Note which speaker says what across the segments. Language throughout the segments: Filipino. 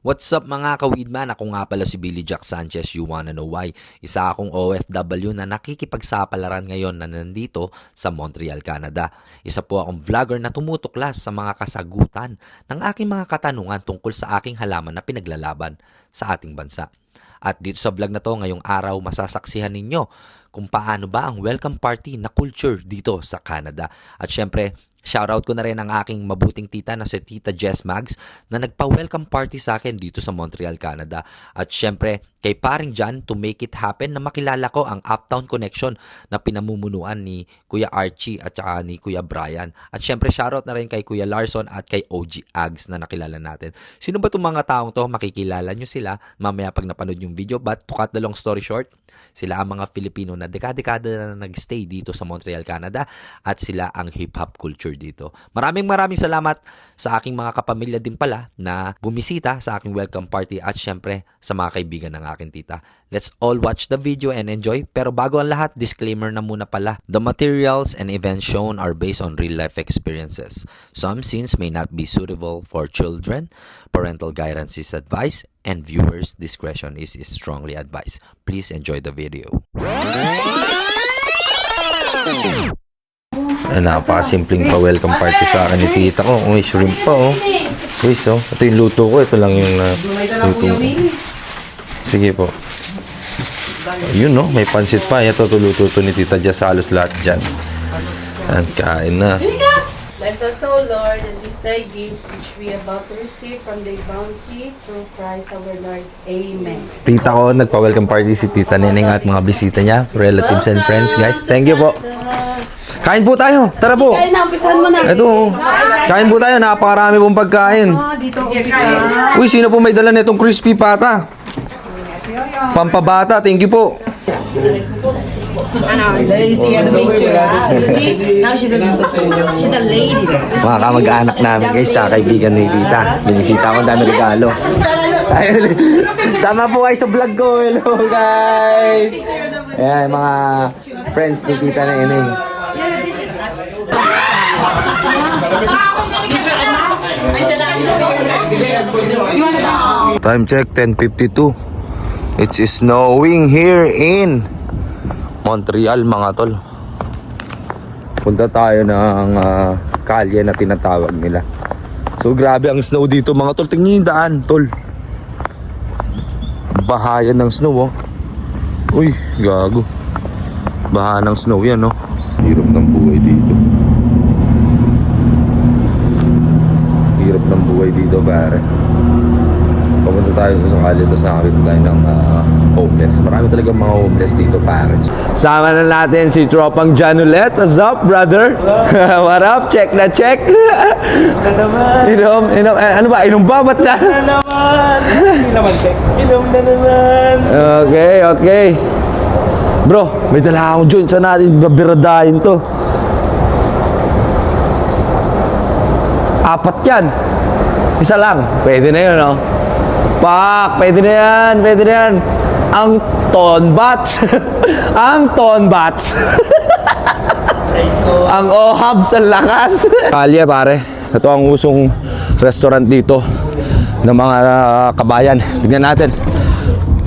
Speaker 1: What's up mga kawidman? Ako nga pala si Billy Jack Sanchez, you wanna know why? Isa akong OFW na nakikipagsapalaran ngayon na nandito sa Montreal, Canada. Isa po akong vlogger na tumutuklas sa mga kasagutan ng aking mga katanungan tungkol sa aking halaman na pinaglalaban sa ating bansa. At dito sa vlog na to, ngayong araw masasaksihan ninyo kung paano ba ang welcome party na culture dito sa Canada. At syempre, shoutout ko na rin ang aking mabuting tita na si Tita Jess Mags na nagpa-welcome party sa akin dito sa Montreal, Canada. At syempre, kay paring John to make it happen na makilala ko ang Uptown Connection na pinamumunuan ni Kuya Archie at saka ni Kuya Brian. At syempre, shoutout na rin kay Kuya Larson at kay OG Ags na nakilala natin. Sino ba itong mga taong to? Makikilala nyo sila mamaya pag napanood yung video. But to cut the long story short, sila ang mga Filipino na dekada-dekada na nag-stay dito sa Montreal, Canada at sila ang hip-hop culture dito. Maraming salamat sa aking mga kapamilya din pala na bumisita sa aking welcome party at syempre sa mga kaibigan ng aking tita. Let's all watch the video and enjoy. Pero bago ang lahat, disclaimer na muna pala. The materials and events shown are based on real-life experiences. Some scenes may not be suitable for children. Parental guidance is advised and viewers' discretion is strongly advised. Please enjoy the video. Napakasimpleng pa-welcome party sa akin ni tita ko. May shrimp pa, oh. Guys, oh. Ito yung luto ko. Ito lang yung luto ko. Sige po. Yun, no? May pansit pa. Ito, luto to ni Tita Jess. Halos lahat dyan. At kain na.
Speaker 2: Bless us, O Lord, and these thy gifts which we are about to receive from thy bounty through Christ our Lord. Amen.
Speaker 1: Tita ko, nagpa-welcome party si Tita Neneng at mga bisita niya, relatives and friends, guys. Thank you po. Kain po tayo. Tara po.
Speaker 2: Kain na, umpisahan mo na.
Speaker 1: Ito, kain po tayo. Napakarami pong pagkain. Uy, sino po may dala nitong crispy pata? Pampabata. Thank you po.
Speaker 2: She's a lady.
Speaker 1: Mga kamag-anak namin, guys, sa kaibigan ni Tita. Binisita ko, dami regalo. Ayun, sama po kayo sa vlog ko. Hello, guys. Ayan, mga friends ni Tita Neneng. Time check, 10:52. It's snowing here in Montreal, mga tol. Punta tayo ng kalye na tinatawag nila. So grabe ang snow dito, mga tol. Tingnan yung daan, tol. Bahayan ng snow, oh. Uy, gago. Baha ng snow yan, no? Hirap ng buhay dito. Hirap ng buhay dito, pare. Pupunta tayo sa sukali, tapos nakakita tayo ng homeless. Marami talagang mga homeless dito, pare. Sama na natin si Tropang John ulit. What's up, brother? What up? Check na check.
Speaker 3: Na naman.
Speaker 1: Inom. Ano ba? Inom ba? Ba't na?
Speaker 3: Na naman. Hindi naman check. Inom na naman.
Speaker 1: Okay. Bro, may dala akong joint. Saan natin babiradahin to? 4 yan. Isa lang. Pwede na yun, no? Pak, pwede na yan. Ang tonbats. Ang tonbats. Ang ohabs ang lakas. Kalye, pare. Ito ang usong restaurant dito ng mga kabayan. Tignan natin.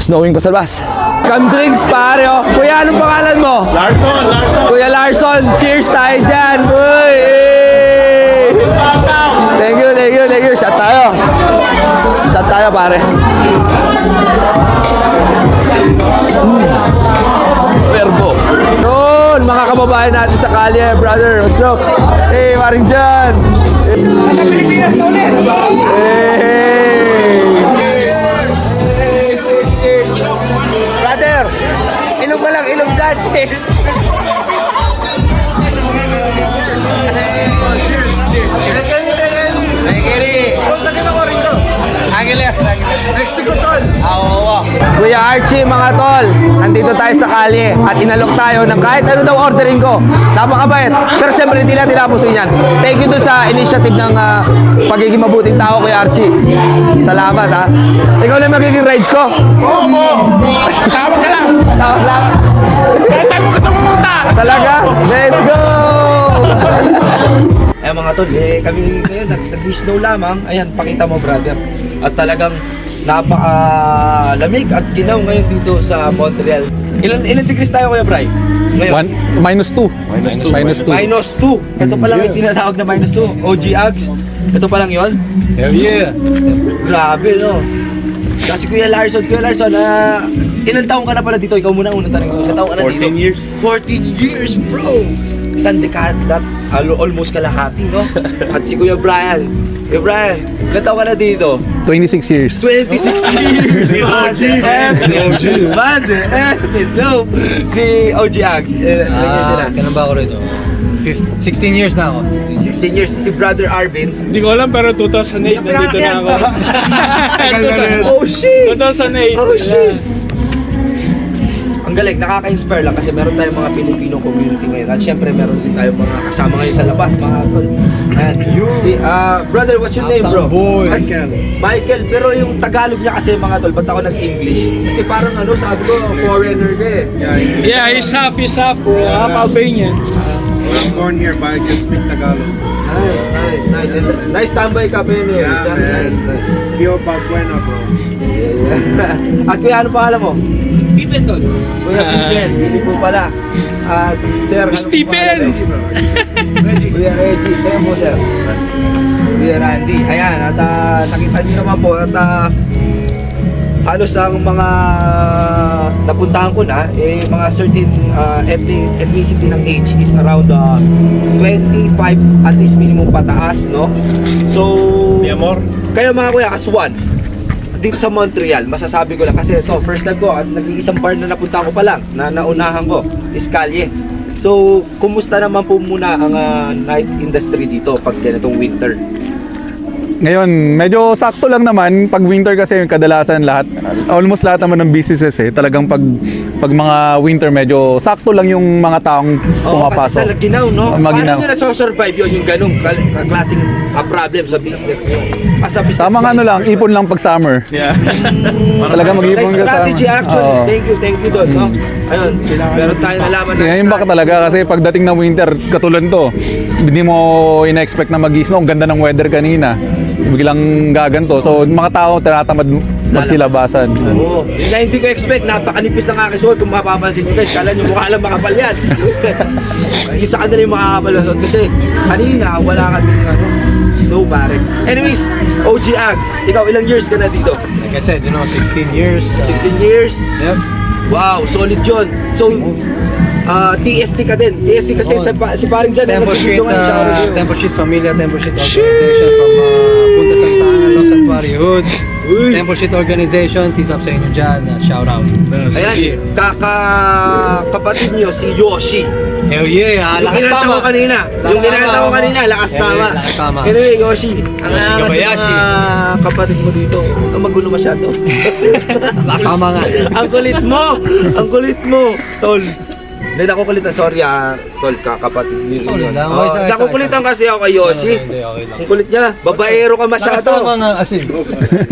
Speaker 1: Snowing pa sa labas. Come drinks, pare, oh. Kuya, anong pangalan mo?
Speaker 3: Larson.
Speaker 1: Kuya Larson, cheers tayo dyan. Uy, Thank you. Shot tayo, pare. Verbo. Yun, mga kababayan natin sa kalye, brother. What's up? Hey, paring dyan.
Speaker 3: Nasa Pilipinas na ulit.
Speaker 1: Hey.
Speaker 3: Brother, inom ka lang. Inom dyan. Cheers. Angeles. Mexico, tol.
Speaker 1: Oo. Kuya Archie, mga tol, nandito tayo sa kalye at inalok tayo ng kahit ano daw ordering ko. Napakabait. Pero siyempre, hindi lang tinapusin yan. Thank you to sa initiative ng pagiging mabuting tao, Kuya Archie. Salamat, ha. Ikaw lang magiging rides ko.
Speaker 3: Oo. Tawag ka lang. Saan mo gusto pumunta?
Speaker 1: Talaga? Let's go!
Speaker 4: Mga tol, kami ngayon nag-snow lamang. Ayan, pakita mo, brother. At talagang napaka-lamig at ginaw ngayon dito sa Montreal. Ilan degrees tayo, Kuya Bray? Ngayon?
Speaker 3: -2.
Speaker 4: -2. Ito pa lang yung tinatawag na -2. OG Ags. Ito pa lang yun?
Speaker 5: Hell yeah!
Speaker 4: Grabe, no? Kasi Kuya Larson, ilan taong ka na pala dito? Ikaw muna unang tanong ko. Ilan taong ka na dito?
Speaker 5: 14 years.
Speaker 4: 14 years, bro! Isang dekada, almost kalahati, no? At si Kuya Brian. Kuya Brian, ilan taong ka na dito?
Speaker 3: 26 years.
Speaker 4: 26 years! Bad, no? Si OG Ags, ilan years na?
Speaker 5: Kailan ba ako rito? 16 years na ako.
Speaker 4: 16 years. Si Brother Arvin.
Speaker 6: Hindi ko alam pero 2008 nandito na ako.
Speaker 4: Oh, shit!
Speaker 6: 2008.
Speaker 4: Oh, shit! Ang galing, nakaka-inspire lang kasi meron tayong mga Filipino community ngayon. At syempre meron din tayong mga kasama ngayon sa labas, mga tol. Ayan. Si, brother, what's your name, bro?
Speaker 5: Boy.
Speaker 4: Michael, pero yung Tagalog niya kasi mga tol, ba't ako nag-English? Kasi parang sabi ko, foreigner ka eh.
Speaker 6: Yeah, he's half, half Albanian.
Speaker 7: I'm born here, but I can speak Tagalog.
Speaker 4: Nice. And nice tambay ka, Pino.
Speaker 7: Yeah, man.
Speaker 4: Nice.
Speaker 7: Pio Pabuena, bro.
Speaker 4: At kuya, ano pangalan mo?
Speaker 6: Pippen tol.
Speaker 4: Kuya Pippen, hindi po pala. At sir, ano
Speaker 6: Stephen!
Speaker 4: Kuya Reggie, kaya po sir. Kuya Randy, ayan, at nakita niyo naman po at halos ang mga napuntahan ko na, mga certain ethnicity ng age is around 25 at least minimum pataas, no? So, kaya mga kuya, as one, dito sa Montreal, masasabi ko lang kasi ito, first time ko at nag-iisang bar na napunta ko pa lang, na naunahan ko, is Calye. So, kumusta naman po muna ang night industry dito pag ganitong winter?
Speaker 3: Ngayon, medyo sakto lang naman pag winter kasi kadalasan almost lahat naman ng businesses talagang pag mga winter medyo sakto lang yung mga taong
Speaker 4: Oo,
Speaker 3: pumapasok.
Speaker 4: kasi sa Laginaw, no?
Speaker 3: Maginaw.
Speaker 4: Paano nyo na-survive yun, yung ganong klaseng problem sa business nyo? As a business
Speaker 3: Tamang lang, ipon lang pag summer. Talaga mag-ipon
Speaker 4: Nice
Speaker 3: ka sa
Speaker 4: strategy actually.
Speaker 3: Oo.
Speaker 4: Thank you doon, no? Ayun, meron tayong nalaman na
Speaker 3: Ngayon baka talaga kasi pagdating ng winter, katulad to, hindi mo ina-expect na mag-snow. Ang ganda ng weather kanina. Biglang gaganto. So, mga tao tinatamad magsilabasan.
Speaker 4: Oo. Yung na hindi ko expect, napakanipis ng aking suot. Kung mapapansin nyo guys, kala nyo mukha lang makapal yan. Yung sa kanila yung makakapal na suot. Kasi kanina, wala kaming snow pare. Anyways, OG Ags, ikaw ilang years ka na dito?
Speaker 5: Like I said, 16 years.
Speaker 4: 16 years?
Speaker 5: Yep.
Speaker 4: Wow, solid yun. So, TST ka din. TST kasi si paring dyan.
Speaker 5: Tempo Street,
Speaker 4: nag-video ngayon, shout out to you.
Speaker 5: Tempo Street Familia, Tempo Street Organization from Punta Santa Ana, Los Santuario Hood.
Speaker 4: Uy.
Speaker 5: Tempo Street Organization, peace up sa inyo dyan. Shout out.
Speaker 4: Ayan, kapatid nyo si Yoshi.
Speaker 5: Hell yeah,
Speaker 4: Yung
Speaker 5: lakas
Speaker 4: kinanta
Speaker 5: tama.
Speaker 4: ko kanina. Yung kinanta ko kanina, lakas tama.
Speaker 5: Lakas tama.
Speaker 4: Anyway, Yoshi, ang angas
Speaker 5: Kobayashi.
Speaker 4: sa mga kapatid mo dito. Huwag kang magulo masyado.
Speaker 5: Lakas tama nga.
Speaker 4: Ang kulit mo! Ang kulit mo! Tol. Hindi, nakukulitan. Sorry tol, kapatid niyo.
Speaker 5: Sorry lang. Okay, sorry,
Speaker 4: Nakukulitan kasi ako kay Yoshi.
Speaker 5: Hindi, okay lang.
Speaker 4: Ang kulit niya. Babaero ka
Speaker 5: Lakas
Speaker 4: masyado.
Speaker 5: tama nga kasi.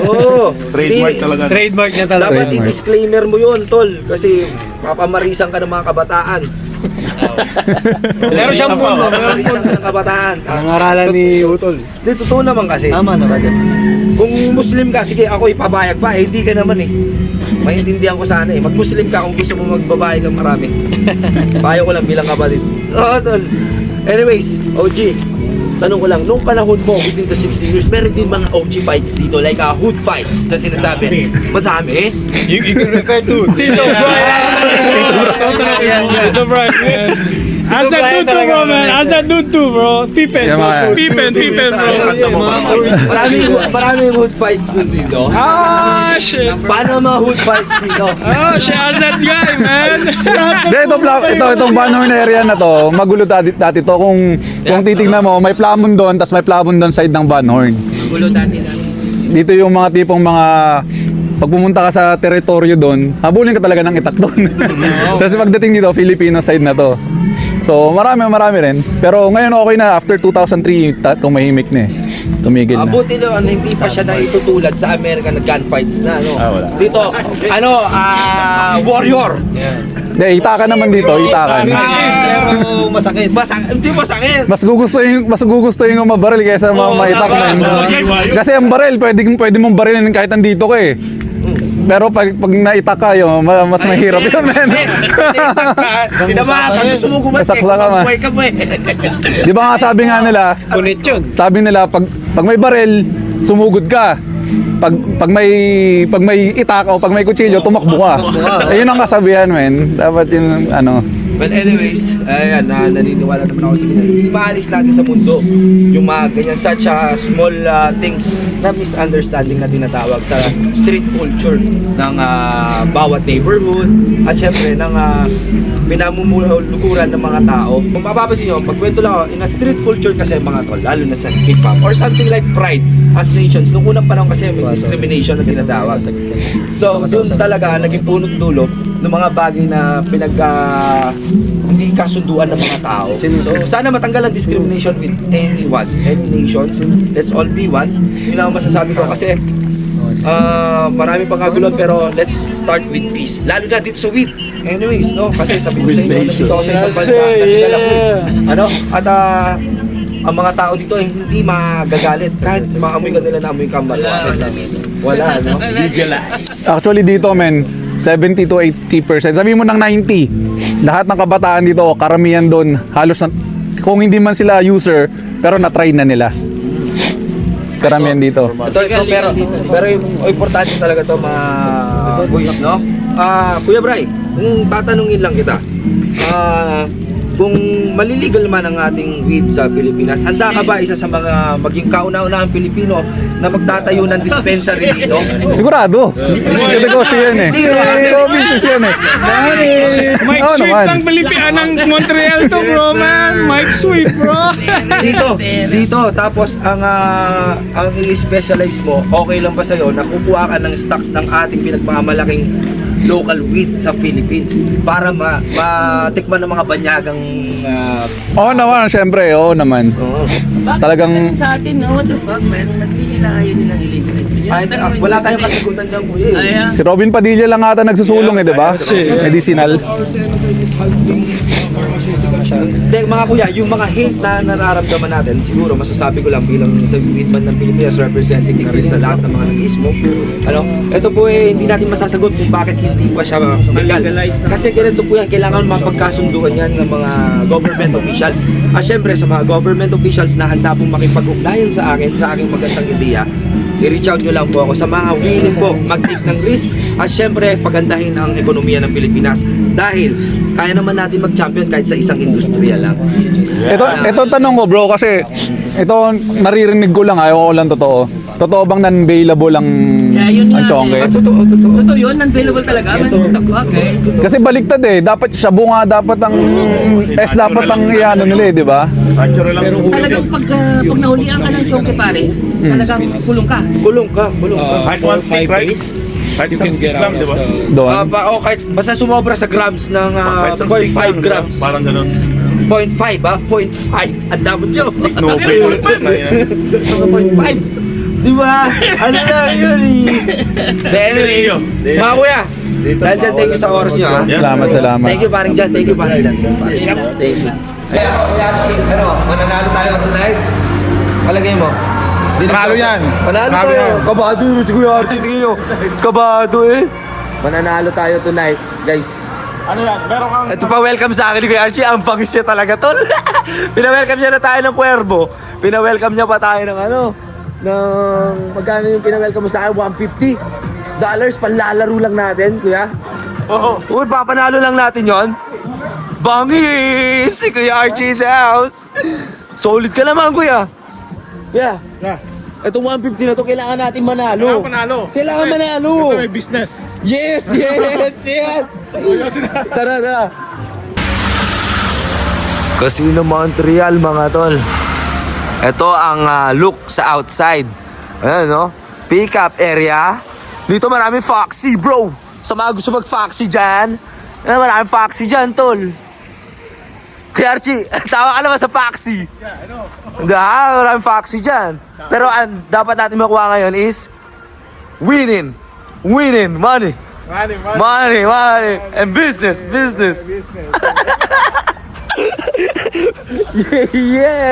Speaker 4: Oo.
Speaker 7: Trademark
Speaker 4: Di-
Speaker 7: talaga.
Speaker 5: Trademark niya talaga.
Speaker 4: Dapat i-disclaimer mo yun, tol. Kasi papamarisan ka ng mga kabataan.
Speaker 5: Meron siyang puno.
Speaker 4: Papamarisan ka ng kabataan.
Speaker 5: Ang aralan ni Utol.
Speaker 4: Hindi, totoo naman kasi.
Speaker 5: Tama naman.
Speaker 4: Kung Muslim ka, sige ako ipabayag pa, hindi ka naman eh. Maintindihan ko sana eh. Mag-Muslim ka kung gusto mo magbabayag ng marami. Payo ko lang bilang kapatid. Oo, tol. Anyways, OG, tanong ko lang, nung panahon mo, within the 16 years, meron din mga OG fights dito, like hood fights na sinasabi. Madami.
Speaker 5: You can refer to Tito
Speaker 6: It's alright, man. As that dude too, bro, man. As that dude too, bro. Pippen,
Speaker 3: Yeah, man.
Speaker 6: Pippen, bro.
Speaker 4: Maraming hood fights dito.
Speaker 6: Ah, shit.
Speaker 4: Paano mga hood fights dito?
Speaker 6: Oh, shit. As that guy, man.
Speaker 3: Itong Banhorn area na to, magulo dati to. Kung titignan mo, may Plamon doon, tas may Plamon doon side ng Banhorn. Dito yung mga tipong mga pag pumunta ka sa teritoryo doon, habulin ka talaga ng itak doon. Kasi pagdating dito, Filipino side na to. So marami rin. Pero ngayon okay na, after 2003, tumahimik na eh. Tumigil na.
Speaker 4: Buti lang, hindi pa siya naitutulad sa American na gunfights na, no?
Speaker 3: wala.
Speaker 4: Dito, warrior.
Speaker 3: Hindi, itakan naman dito, itakan.
Speaker 5: Pero masakit.
Speaker 4: Hindi masakit.
Speaker 3: Mas gugustuhin yung mabaril kaysa maitak na yun. Kasi ang baril, pwede mong barilin kahit andito ka eh. Pero pag naitak ka yun, mas mahirap yun, man.
Speaker 4: Hindi naman, gusto mo gumatik,
Speaker 3: Masaksa ka, man.
Speaker 4: mabuhay ka mo eh.
Speaker 3: Di ba nga sabi nga nila,
Speaker 5: Kunit yun.
Speaker 3: sabi nila pag may baril, sumugod ka. Pag may itak o pag may kutsilyo, tumakbo ka. Ayun ang kasabihan, man. Dapat yun, ano.
Speaker 4: Well, anyways, ayan, naniniwala naman ako sa ganyan. Maalis natin sa mundo yung mga ganyan, such small things na misunderstanding na tinatawag sa street culture ng bawat neighborhood at syempre ng pinamumulukuran ng mga tao. Kung mapapansin nyo, pagkwento lang ako, in a street culture kasi mga tol, lalo na sa hip-hop or something like pride as nations, nung unang panahon kasi may discrimination na tinatawag. So, doon talaga naging punot dulo ng mga bagay na hindi kasunduan ng mga tao. So, sana matanggal ang discrimination with anyone, any nations. Let's all be one. Yun lang ang masasabi ko kasi marami pang kaguluhan pero let's start with peace. Lalo na dito sa wheat. Anyways, no? Kasi sabi ko sa inyo, nandito ako sa isang bansa, nagdala ko eh. Ano? At ang mga tao dito ay hindi magagalit kahit maamoy ka nila na amoy kambat. Wala, no?
Speaker 3: Actually dito, men, 70 to 80%. Sabihin mo ng 90. Lahat ng kabataan dito, karamihan doon, halos na, kung hindi man sila user, pero na-try na nila. Karamihan dito.
Speaker 4: Ito pero yung importante talaga to mga boys, no? Kuya Bray, kung tatanungin lang kita, kung maliligal man ang ating weed sa Pilipinas, handa ka ba isa sa mga maging kauna-unahang Pilipino na magtatayo ng dispensary dito?
Speaker 3: Sigurado. Negosyo yan eh. Business yan eh.
Speaker 6: Mike
Speaker 3: Oo
Speaker 6: Sweet
Speaker 3: naman.
Speaker 6: ng Pilipinas ng Montreal to, bro, man. Mike Sweet, bro.
Speaker 4: Dito. Tapos ang i-specialize mo, okay lang ba sa'yo na kukuha ka ng stocks ng ating pinagmamalaking local weed sa Philippines para matikman ng mga banyagang
Speaker 3: Oo naman, syempre. Oo naman. Talagang
Speaker 8: Sa atin, no? What the fuck, man? Ba't di nila ayaw nilang i-legalize?
Speaker 4: wala tayong kasagutan dyan, kuya.
Speaker 8: Kaya,
Speaker 3: si Robin Padilla lang ata nagsusulong eh, di ba? Medicinal.
Speaker 4: Hindi, mga kuya, yung mga hate na nararamdaman natin, siguro masasabi ko lang bilang sa weedman ng Pilipinas, representing na rin sa lahat ng mga nag-smoke. Ano, ito po hindi natin masasagot kung bakit hindi pa siya legal. Kasi ganito po yan, kailangan mapagkasunduan yan ng mga government officials. At syempre, sa mga government officials na handa pong makipag-ugnayan sa akin, sa aking magandang ideya, i-reach out nyo lang po ako sa mga willing po mag-take ng risk at syempre pagandahin ang ekonomiya ng Pilipinas dahil kaya naman natin mag-champion kahit sa isang industriya lang.
Speaker 3: Ito tanong ko bro kasi ito naririnig ko lang, ayaw ko lang totoo. Totoo bang non-available ang
Speaker 8: yun nga,
Speaker 3: chongke?
Speaker 4: Totoo.
Speaker 8: totoo yun, non-available talaga. What the fuck, eh?
Speaker 3: Kasi baliktad eh, dapat shabu nga dapat ang dapat ang iano nila eh, di ba?
Speaker 8: Talagang pag nahulihan ka ng chonke, pare, talagang kulong ka.
Speaker 4: Kulong ka.
Speaker 5: Kahit 1 stick, right? Kahit you can get out of the...
Speaker 3: Doon.
Speaker 4: Kahit basta sumobra sa grams ng 0.5 grams.
Speaker 5: Parang ganun.
Speaker 4: 0.5 0.5. Ang damot nyo.
Speaker 5: No,
Speaker 4: 0.5. Di ba? Ano na yun eh. Anyways, mga kuya, dahil dyan, thank you sa oras nyo ha.
Speaker 3: Salamat.
Speaker 4: Thank you paring dyan. Thank you. Thank you. Ayan, Kuya Archie, mananalo tayo tonight? Palagay mo?
Speaker 5: Panalo yan.
Speaker 4: Panalo tayo. Kabado yun si Kuya Archie. Tingin nyo. Kabado eh. Mananalo tayo tonight, guys.
Speaker 5: Ano yan? Meron kang...
Speaker 4: Ito pa welcome sa akin ni Kuya Archie. Ang pangis niya talaga, tol. Pina-welcome niya na tayo ng Cuervo. Pina-welcome niya pa tayo ng magkano yung pina-welcome mo sa akin? $150. Panlalaro lang natin, Kuya. Oo. Uy, papanalo lang natin yon. Bangis! Si Kuya Archie in the house. Solid ka naman, Kuya. Kuya.
Speaker 5: Yeah.
Speaker 4: Itong 150 na to, kailangan natin manalo. Kailangan manalo.
Speaker 5: Ito may business.
Speaker 4: Yes! Tara. Casino Montreal, mga tol. Ito ang look sa outside. Ayan, no? Pick-up area. Dito maraming foxy, bro. Sa mga gusto mag-foxy dyan. Maraming foxy dyan, tol. Kuya Archie, tawa ka naman sa Foxy. Yeah, I know. Maraming Foxy dyan. Pero ang dapat natin makuha ngayon is winning. Winning. Money. Money. And business. Yeah.